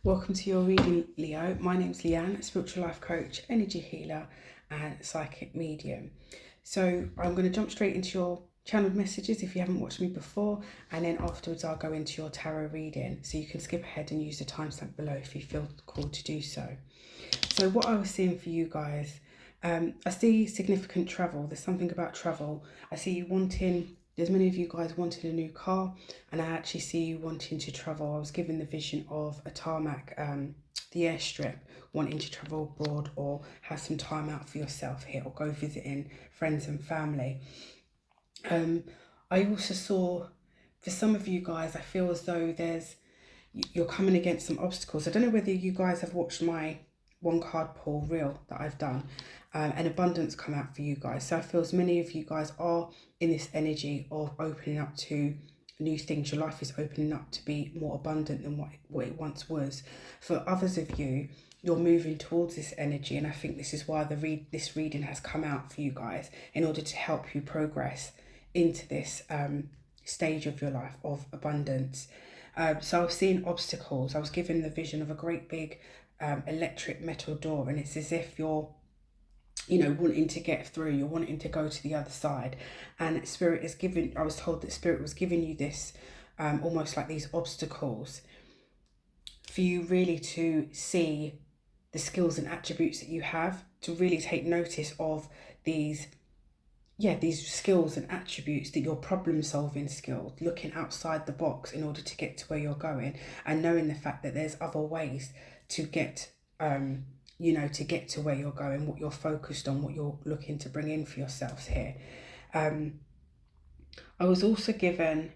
Welcome to your reading, Leo. My name's Leanne, spiritual life coach, energy healer, and psychic medium. So I'm going to jump straight into your channeled messages if you haven't watched me before, and then afterwards I'll go into your tarot reading. So you can skip ahead and use the timestamp below if you feel called to do so. So what I was seeing for you guys, I see significant travel. There's something about travel. I see you wanting, there's many of you guys wanting a new car, and I actually see you wanting to travel. I was given the vision of a tarmac, the airstrip, wanting to travel abroad or have some time out for yourself here or go visiting friends and family. I also saw, for some of you guys, I feel as though you're coming against some obstacles. I don't know whether you guys have watched my one card pull reel that I've done, and abundance come out for you guys. So I feel as many of you guys are in this energy of opening up to new things. Your life is opening up to be more abundant than what it once was. For others of you, you're moving towards this energy, and I think this is why this reading has come out for you guys, in order to help you progress into this stage of your life of abundance. So I was seeing obstacles. I was given the vision of a great big electric metal door, and it's as if you're wanting to get through, you're wanting to go to the other side, and spirit is giving, I was told that spirit was giving you this almost like these obstacles for you really to see the skills and attributes that you have, to really take notice of these skills and attributes, that your problem solving skills, looking outside the box in order to get to where you're going, and knowing the fact that there's other ways to get to get to where you're going, what you're focused on, what you're looking to bring in for yourselves here. I was also given,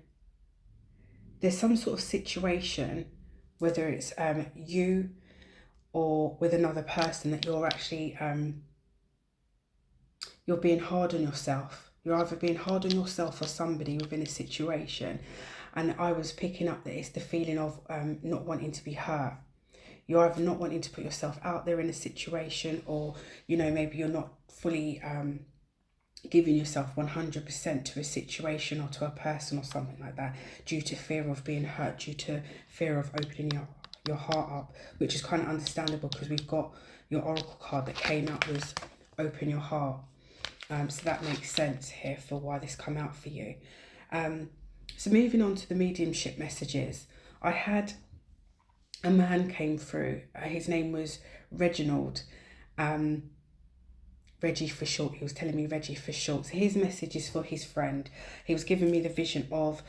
there's some sort of situation, whether it's you or with another person, that you're actually you're being hard on yourself. You're either being hard on yourself or somebody within a situation. And I was picking up that it's the feeling of not wanting to be hurt. You're either not wanting to put yourself out there in a situation, or, maybe you're not fully giving yourself 100% to a situation or to a person or something like that, due to fear of being hurt, due to fear of opening your heart up, which is kind of understandable, because we've got your oracle card that came out was open your heart. So that makes sense here for why this come out for you. So moving on to the mediumship messages, I had a man came through. His name was Reginald. Reggie for short. He was telling me Reggie for short. So his message is for his friend. He was giving me the vision of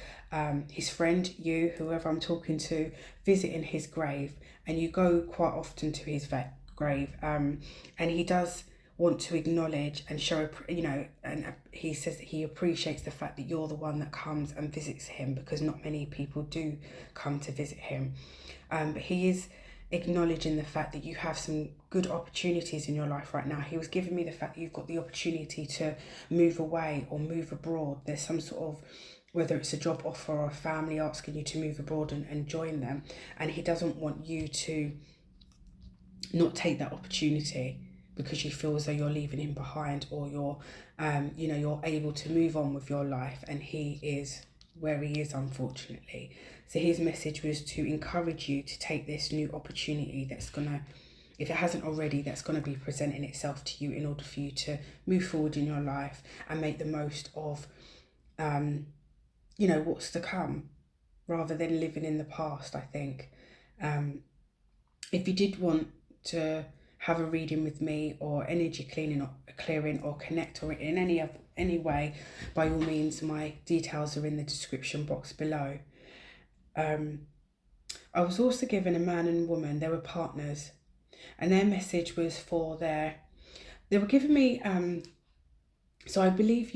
his friend, you, whoever I'm talking to, visiting his grave. And you go quite often to his grave. And he does want to acknowledge and show, and he says that he appreciates the fact that you're the one that comes and visits him, because not many people do come to visit him. But he is acknowledging the fact that you have some good opportunities in your life right now. He was giving me the fact that you've got the opportunity to move away or move abroad. There's some sort of, whether it's a job offer or a family asking you to move abroad and join them. And he doesn't want you to not take that opportunity, because you feel as though you're leaving him behind, or you're able to move on with your life, and he is where he is, unfortunately. So his message was to encourage you to take this new opportunity that's gonna, if it hasn't already, that's gonna be presenting itself to you, in order for you to move forward in your life and make the most of what's to come, rather than living in the past. I think if you did want to have a reading with me, or energy clearing or connect, or in any way, by all means, my details are in the description box below. I was also given a man and woman. They were partners, and their message was for they were giving me so I believe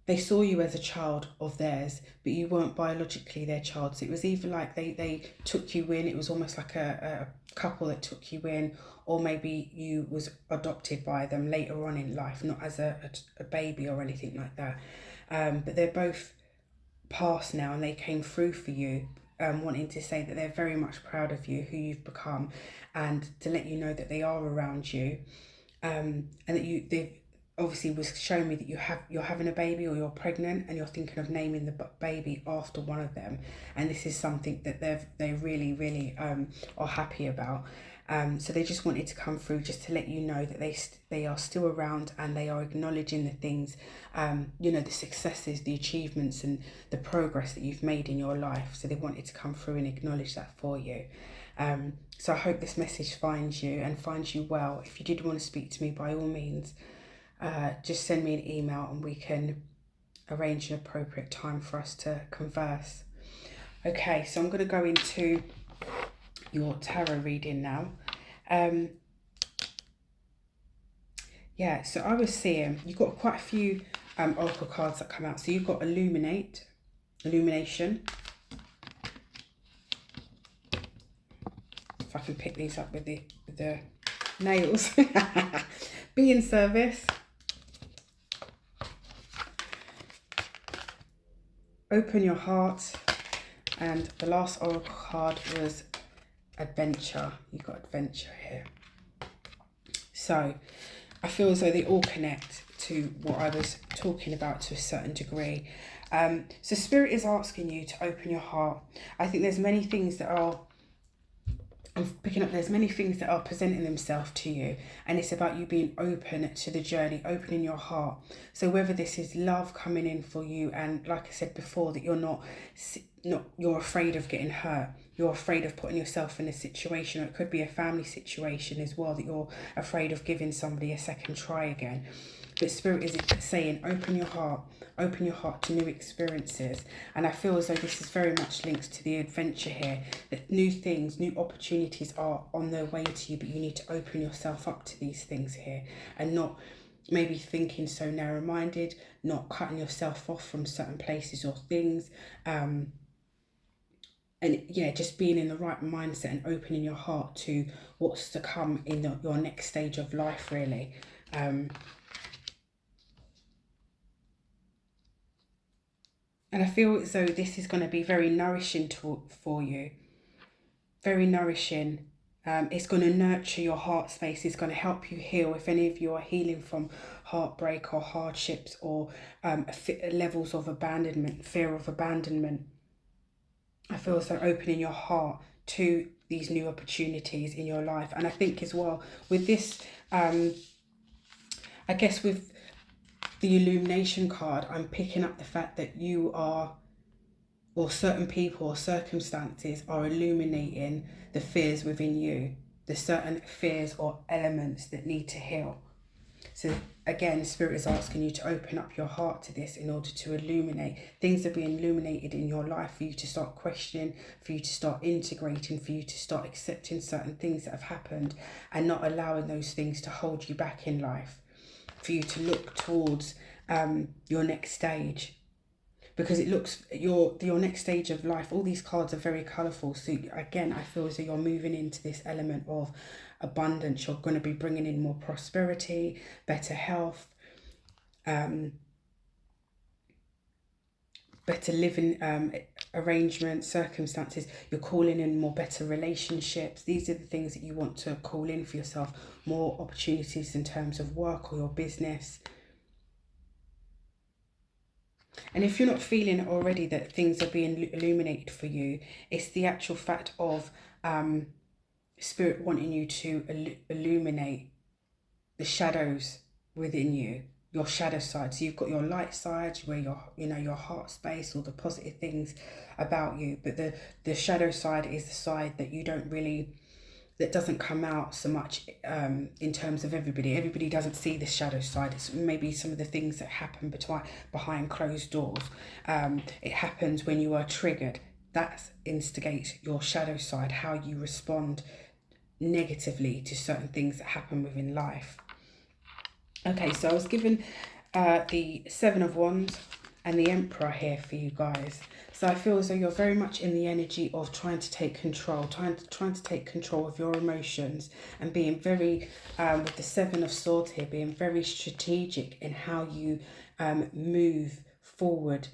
they saw you as a child of theirs, but you weren't biologically their child. So it was either like they took you in, it was almost like a couple that took you in, or maybe you was adopted by them later on in life, not as a baby or anything like that. But they're both past now, and they came through for you, wanting to say that they're very much proud of you, who you've become, and to let you know that they are around you, and that obviously was showing me that you're having a baby, or you're pregnant and you're thinking of naming the baby after one of them, and this is something that they really are happy about. So they just wanted to come through just to let you know that they are still around, and they are acknowledging the things, the successes, the achievements, and the progress that you've made in your life. So they wanted to come through and acknowledge that for you. So I hope this message finds you and finds you well. If you did want to speak to me, by all means, just send me an email and we can arrange an appropriate time for us to converse. Okay, so I'm going to go into your tarot reading now. So I was seeing you've got quite a few oracle cards that come out. So you've got illumination. If I can pick these up with the nails. Be in service. Open your heart. And the last oracle card was adventure. You've got adventure here. So I feel as though they all connect to what I was talking about to a certain degree. So Spirit is asking you to open your heart. I think there's many things that are, there's many things that are presenting themselves to you, and it's about you being open to the journey, opening your heart. So whether this is love coming in for you, and like I said before, that you're afraid of getting hurt, you're afraid of putting yourself in a situation, or it could be a family situation as well, that you're afraid of giving somebody a second try again. But Spirit is saying, open your heart to new experiences. And I feel as though this is very much linked to the adventure here, that new things, new opportunities are on their way to you, but you need to open yourself up to these things here, and not maybe thinking so narrow-minded, not cutting yourself off from certain places or things. And just being in the right mindset and opening your heart to what's to come in your next stage of life, really. And I feel as though this is going to be very nourishing for you. Very nourishing. It's going to nurture your heart space. It's going to help you heal. If any of you are healing from heartbreak or hardships, or levels of abandonment, fear of abandonment, I feel as though opening your heart to these new opportunities in your life. And I think as well with this, I guess with the illumination card, I'm picking up the fact that you are, or certain people or circumstances are illuminating the fears within you, the certain fears or elements that need to heal. So again, Spirit is asking you to open up your heart to this in order to illuminate. Things are being illuminated in your life for you to start questioning, for you to start integrating, for you to start accepting certain things that have happened, and not allowing those things to hold you back in life. For you to look towards your next stage, because it looks your next stage of life. All these cards are very colourful. So again, I feel as though you're moving into this element of abundance. You're going to be bringing in more prosperity, better health, better living arrangements, circumstances. You're calling in more better relationships. These are the things that you want to call in for yourself. More opportunities in terms of work or your business. And if you're not feeling already that things are being illuminated for you, it's the actual fact of Spirit wanting you to illuminate the shadows within you, your shadow side. So you've got your light side, where your heart space, all the positive things about you, but the shadow side is the side that you don't really, that doesn't come out so much in terms of everybody. Everybody doesn't see the shadow side. It's maybe some of the things that happen behind closed doors. It happens when you are triggered. That instigates your shadow side, how you respond negatively to certain things that happen within life. Okay, so I was given the Seven of Wands and the Emperor here for you guys. So I feel as though you're very much in the energy of trying to take control, trying to take control of your emotions, and being very, with the Seven of Swords here, being very strategic in how you move forward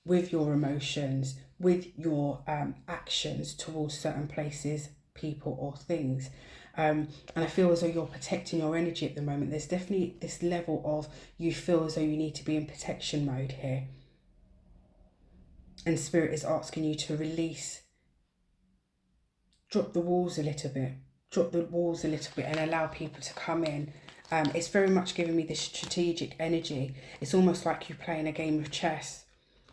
with your emotions, with your actions towards certain places, people or things. And I feel as though you're protecting your energy at the moment. There's definitely this level of you feel as though you need to be in protection mode here. And Spirit is asking you to release, drop the walls a little bit, and allow people to come in. It's very much giving me this strategic energy. It's almost like you're playing a game of chess.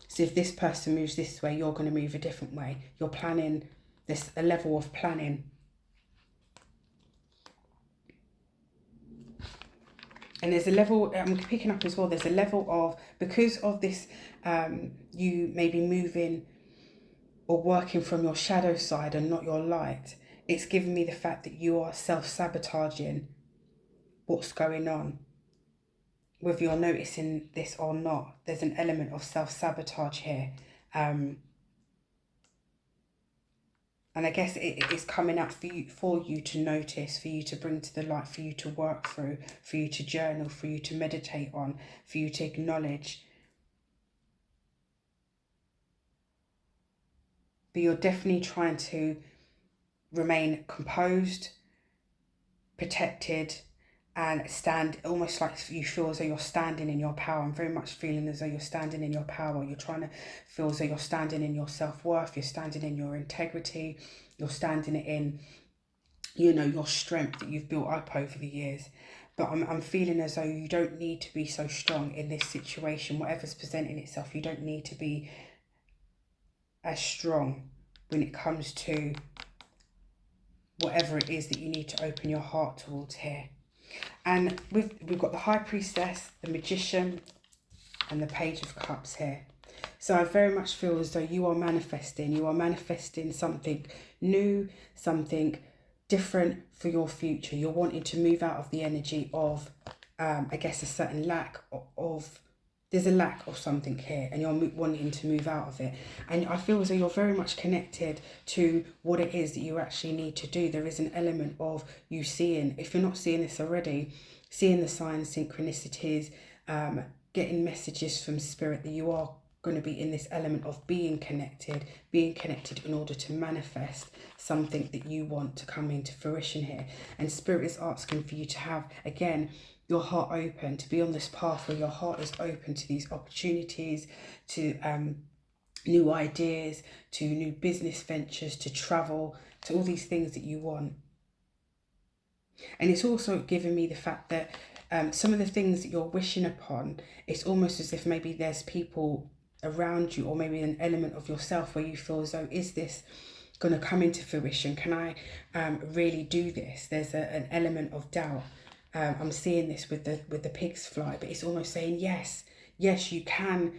So if this person moves this way, you're going to move a different way. You're planning, there's a level of planning. And there's a level, I'm picking up as well, there's a level of, because of this, you may be moving or working from your shadow side and not your light. It's given me the fact that you are self-sabotaging what's going on. Whether you're noticing this or not, there's an element of self-sabotage here. And I guess it's coming out for you to notice, for you to bring to the light, for you to work through, for you to journal, for you to meditate on, for you to acknowledge. But you're definitely trying to remain composed, protected, and stand almost like you feel as though you're standing in your power. I'm very much feeling as though you're standing in your power. You're trying to feel as though you're standing in your self-worth. You're standing in your integrity. You're standing in, you know, your strength that you've built up over the years. But I'm feeling as though you don't need to be so strong in this situation. Whatever's presenting itself, you don't need to be as strong when it comes to whatever it is that you need to open your heart towards here. And we've got the High Priestess, the Magician, and the Page of Cups here. So I very much feel as though you are manifesting something new, something different for your future. You're wanting to move out of the energy of, I guess, a certain lack of, there's a lack of something here, and you're wanting to move out of it. And I feel as though you're very much connected to what it is that you actually need to do. There is an element of you seeing, if you're not seeing this already, seeing the signs, synchronicities, getting messages from Spirit that you are going to be in this element of being connected in order to manifest something that you want to come into fruition here. And Spirit is asking for you to have, again, your heart open, to be on this path where your heart is open to these opportunities, to new ideas, to new business ventures, to travel, to all these things that you want. And it's also given me the fact that some of the things that you're wishing upon, it's almost as if maybe there's people around you, or maybe an element of yourself where you feel as though, is this going to come into fruition? Can I really do this? There's an element of doubt. I'm seeing this with the pig's fly, but it's almost saying, yes, you can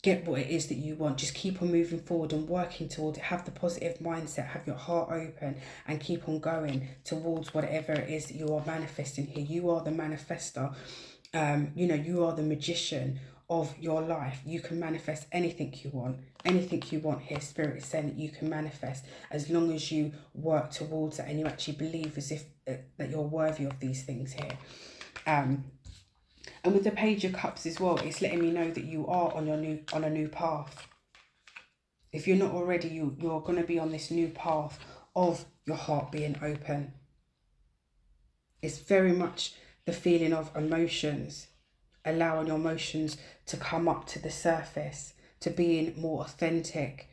get what it is that you want. Just keep on moving forward and working towards it. Have the positive mindset, have your heart open, and keep on going towards whatever it is that you are manifesting here. You are the manifester. You know, you are the magician of your life. You can manifest anything you want. Anything you want here, Spirit is saying that you can manifest, as long as you work towards it and you actually believe as if that you're worthy of these things here. And with the Page of Cups as well, it's letting me know that you are on a new path. If you're not already, you're going to be on this new path of your heart being open. It's very much the feeling of emotions, allowing your emotions to come up to the surface, to being more authentic,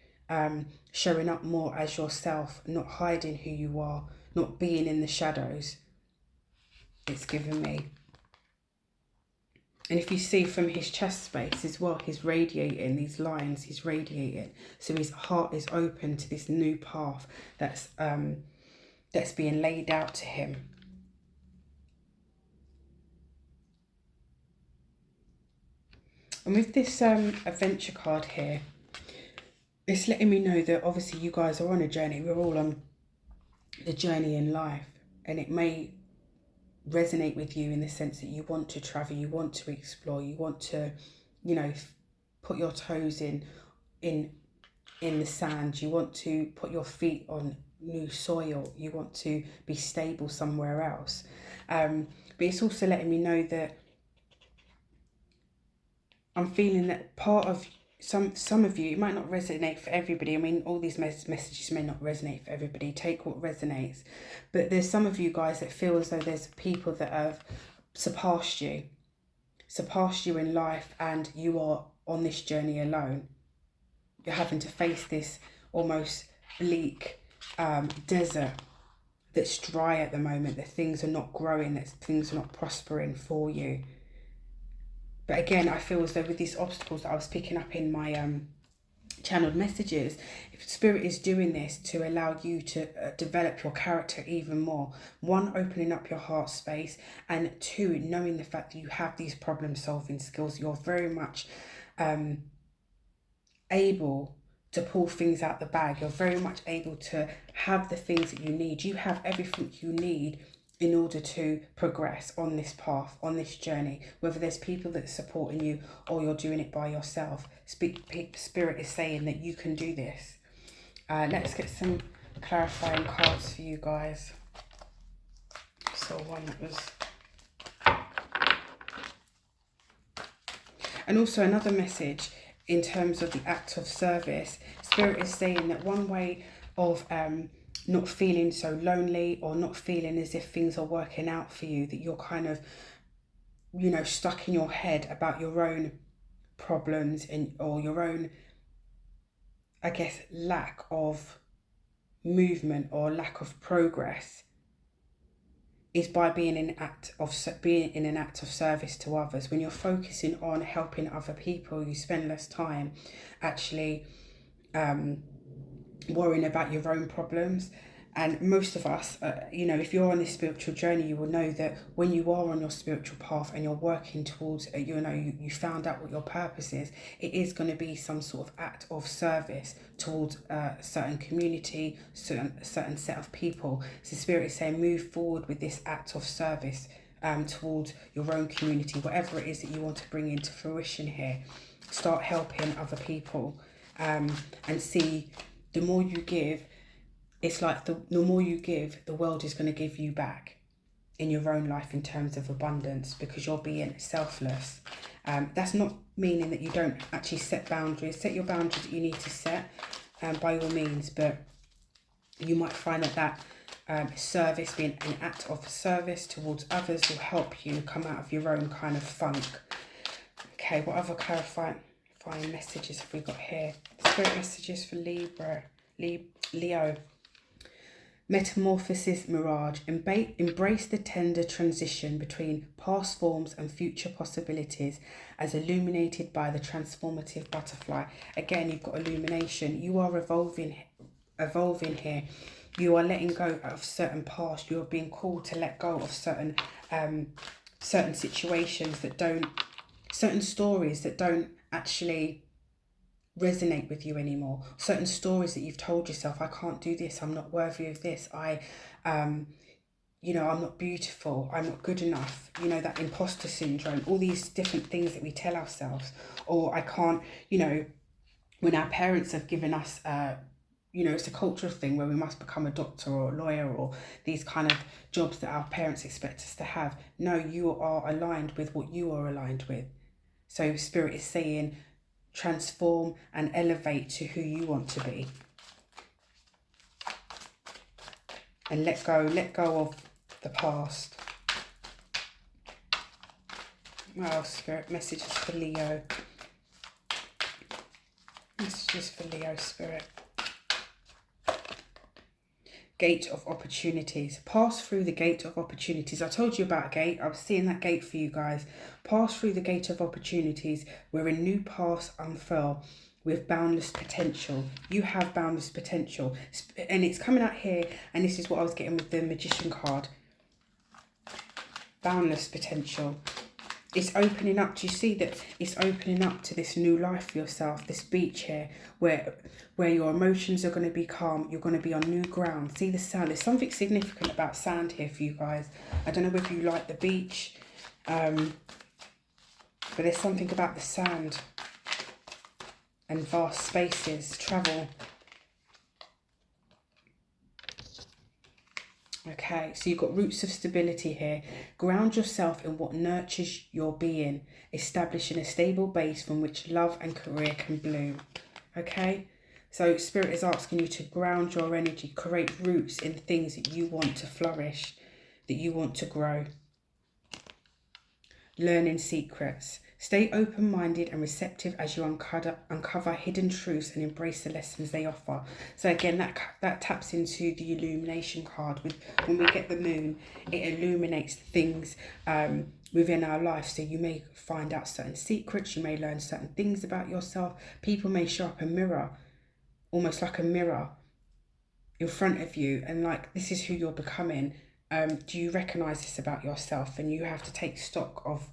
showing up more as yourself, not hiding who you are, not being in the shadows. It's given me. And if you see from his chest space as well, he's radiating these lines, he's radiating. So his heart is open to this new path that's being laid out to him. And with this adventure card here, it's letting me know that obviously you guys are on a journey. We're all on the journey in life, and it may resonate with you in the sense that you want to travel, you want to explore, you want to, you know, put your toes in the sand, you want to put your feet on new soil, you want to be stable somewhere else. But it's also letting me know that I'm feeling that part of some of you, it might not resonate for everybody. I mean, all these messages may not resonate for everybody. Take what resonates. But there's some of you guys that feel as though there's people that have surpassed you in life, and you are on this journey alone. You're having to face this almost bleak desert that's dry at the moment, that things are not growing, that things are not prospering for you. But again, I feel as though with these obstacles that I was picking up in my channeled messages, if Spirit is doing this to allow you to develop your character even more. One, opening up your heart space, and two, knowing the fact that you have these problem solving skills. You're very much able to pull things out the bag. You're very much able to have the things that you need. You have everything you need in order to progress on this path, on this journey, whether there's people that are supporting you or you're doing it by yourself. Spirit is saying that you can do this. Let's get some clarifying cards for you guys. So one that was... And also another message in terms of the act of service. Spirit is saying that one way of not feeling so lonely, or not feeling as if things are working out for you, that you're kind of, you know, stuck in your head about your own problems or your own, I guess, lack of movement or lack of progress, is by being in an act of service to others. When you're focusing on helping other people, you spend less time actually worrying about your own problems. And most of us, you know, if you're on this spiritual journey, you will know that when you are on your spiritual path and you're working towards, you found out what your purpose is, it is going to be some sort of act of service towards a certain community, certain set of people. So Spirit is saying, move forward with this act of service towards your own community, whatever it is that you want to bring into fruition here. Start helping other people, and see, the more you give, it's like the more you give, the world is going to give you back in your own life in terms of abundance, because you're being selfless. That's not meaning that you don't actually set boundaries. Set your boundaries that you need to set, by all means, but you might find that service, being an act of service towards others, will help you come out of your own kind of funk. Okay, what other clarifying messages have we got here? Spirit messages for Leo. Metamorphosis mirage. Embrace the tender transition between past forms and future possibilities as illuminated by the transformative butterfly. Again, you've got illumination. You are evolving here. You are letting go of certain past. You are being called to let go of certain situations that don't, certain stories that don't actually resonate with you anymore. Certain stories that you've told yourself, I can't do this, I'm not worthy of this, I'm not beautiful, I'm not good enough, that imposter syndrome, all these different things that we tell ourselves. Or I can't, when our parents have given us it's a cultural thing where we must become a doctor or a lawyer or these kind of jobs that our parents expect us to have. No, you are aligned with what you are aligned with. So Spirit is saying, transform and elevate to who you want to be, and let go of the past. Well, Spirit, messages for Leo. Messages for Leo, Spirit. Gate of opportunities. Pass through the gate of opportunities. I told you about a gate. I was seeing that gate for you guys. Pass through the gate of opportunities where a new path unfurl with boundless potential. You have boundless potential. And it's coming out here, and this is what I was getting with the Magician card. Boundless potential. It's opening up. Do you see that it's opening up to this new life for yourself? This beach here where your emotions are going to be calm. You're going to be on new ground. See the sand. There's something significant about sand here for you guys. I don't know whether you like the beach, but there's something about the sand and vast spaces, travel. Okay, so you've got roots of stability here. Ground yourself in what nurtures your being, establishing a stable base from which love and career can bloom. Okay, so Spirit is asking you to ground your energy, create roots in things that you want to flourish, that you want to grow. Learning secrets. Stay open-minded and receptive as you uncover hidden truths and embrace the lessons they offer. So again, that taps into the illumination card. When we get the moon, it illuminates things within our life. So you may find out certain secrets, you may learn certain things about yourself. People may show up a mirror, almost like a mirror in front of you, and like, this is who you're becoming. Do you recognize this about yourself? And you have to take stock of,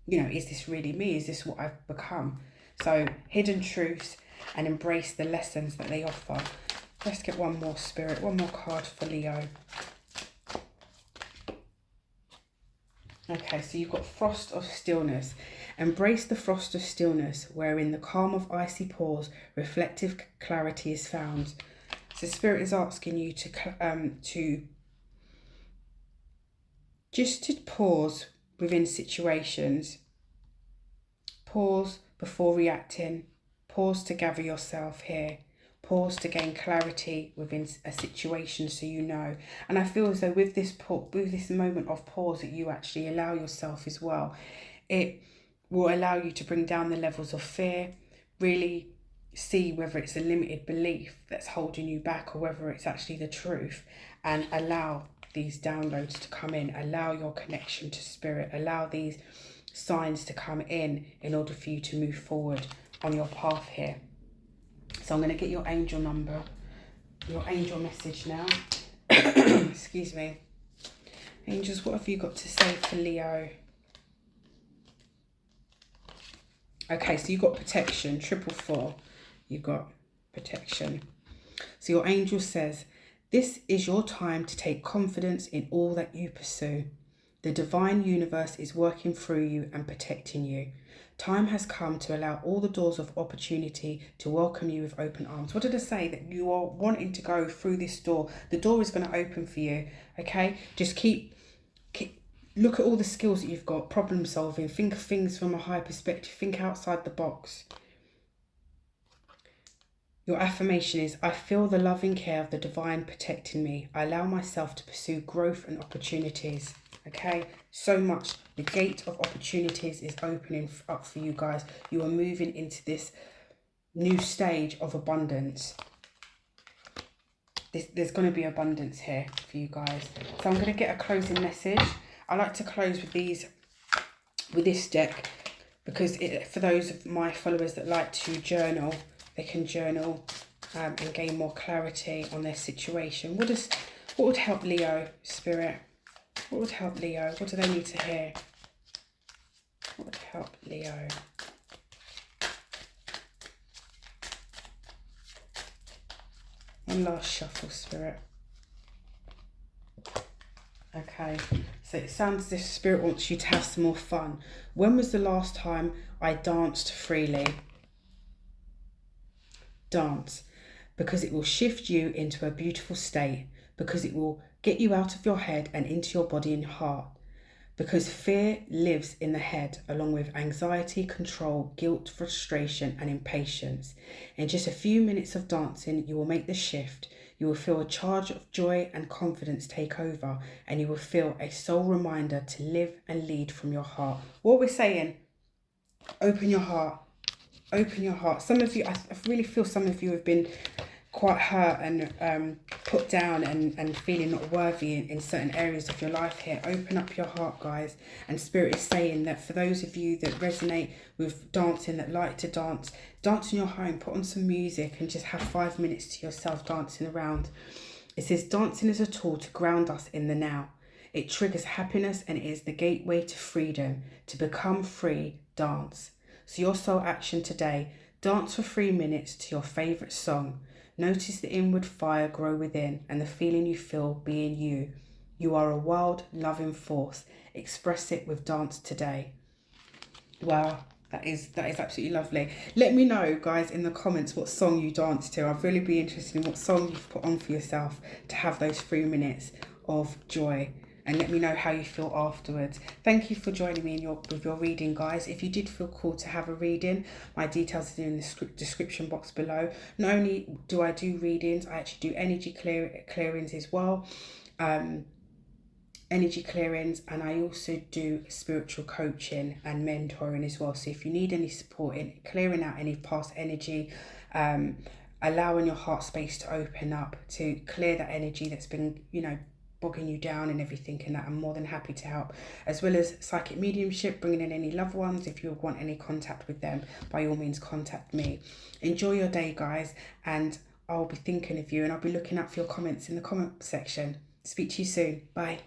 you know, is this really me? Is this what I've become? So hidden truths, and embrace the lessons that they offer. Let's get one more, Spirit, one more card for Leo. Okay, so you've got frost of stillness. Embrace the frost of stillness, where in the calm of icy pause, reflective clarity is found. So Spirit is asking you to pause within situations. Pause before reacting. Pause to gather yourself here. Pause to gain clarity within a situation, so you know. And I feel as though with this moment of pause that you actually allow yourself as well, it will allow you to bring down the levels of fear, really see whether it's a limited belief that's holding you back or whether it's actually the truth, and allow these downloads to come in, allow your connection to Spirit, allow these signs to come in order for you to move forward on your path here. So I'm going to get your angel number, your angel message now. Excuse me. Angels, what have you got to say for Leo? Okay, so you've got protection, 444. You've got protection. So your angel says, this is your time to take confidence in all that you pursue. The divine universe is working through you and protecting you. Time has come to allow all the doors of opportunity to welcome you with open arms. What did I say? That you are wanting to go through this door. The door is going to open for you, okay? Just keep look at all the skills that you've got, problem solving, think of things from a higher perspective, think outside the box. Your affirmation is, I feel the loving care of the divine protecting me. I allow myself to pursue growth and opportunities. Okay, so much. The gate of opportunities is opening up for you guys. You are moving into this new stage of abundance. There's going to be abundance here for you guys. So I'm going to get a closing message. I like to close with this deck because for those of my followers that like to journal, they can journal and gain more clarity on their situation. What would help Leo, Spirit? What would help Leo? What do they need to hear? What would help Leo? One last shuffle, Spirit. Okay, so it sounds as if Spirit wants you to have some more fun. When was the last time I danced freely? Dance, because it will shift you into a beautiful state, because it will get you out of your head and into your body and heart, because fear lives in the head along with anxiety, control, guilt, frustration and impatience. In just a few minutes of dancing, you will make the shift. You will feel a charge of joy and confidence take over, and you will feel a soul reminder to live and lead from your heart. What we're saying, open your heart. Open your heart. Some of you, I really feel some of you have been quite hurt and put down and feeling not worthy in certain areas of your life here. Open up your heart, guys. And Spirit is saying that for those of you that resonate with dancing, that like to dance, dance in your home, put on some music and just have 5 minutes to yourself dancing around. It says dancing is a tool to ground us in the now. It triggers happiness and it is the gateway to freedom. To become free, dance. So your soul action today, dance for 3 minutes to your favourite song. Notice the inward fire grow within and the feeling you feel being you. You are a wild, loving force. Express it with dance today. Wow, that is absolutely lovely. Let me know, guys, in the comments what song you dance to. I'd really be interested in what song you've put on for yourself to have those 3 minutes of joy, and let me know how you feel afterwards. Thank you for joining me with your reading, guys. If you did feel called to have a reading, my details are in the description box below. Not only do I do readings, I actually do energy clearings as well. Energy clearings, and I also do spiritual coaching and mentoring as well. So if you need any support in clearing out any past energy, allowing your heart space to open up, to clear that energy that's been, bogging you down and everything, and that, I'm more than happy to help. As well as psychic mediumship, bringing in any loved ones. If you want any contact with them, by all means contact me. Enjoy your day, guys, and I'll be thinking of you, and I'll be looking out for your comments in the comment section. Speak to you soon. Bye.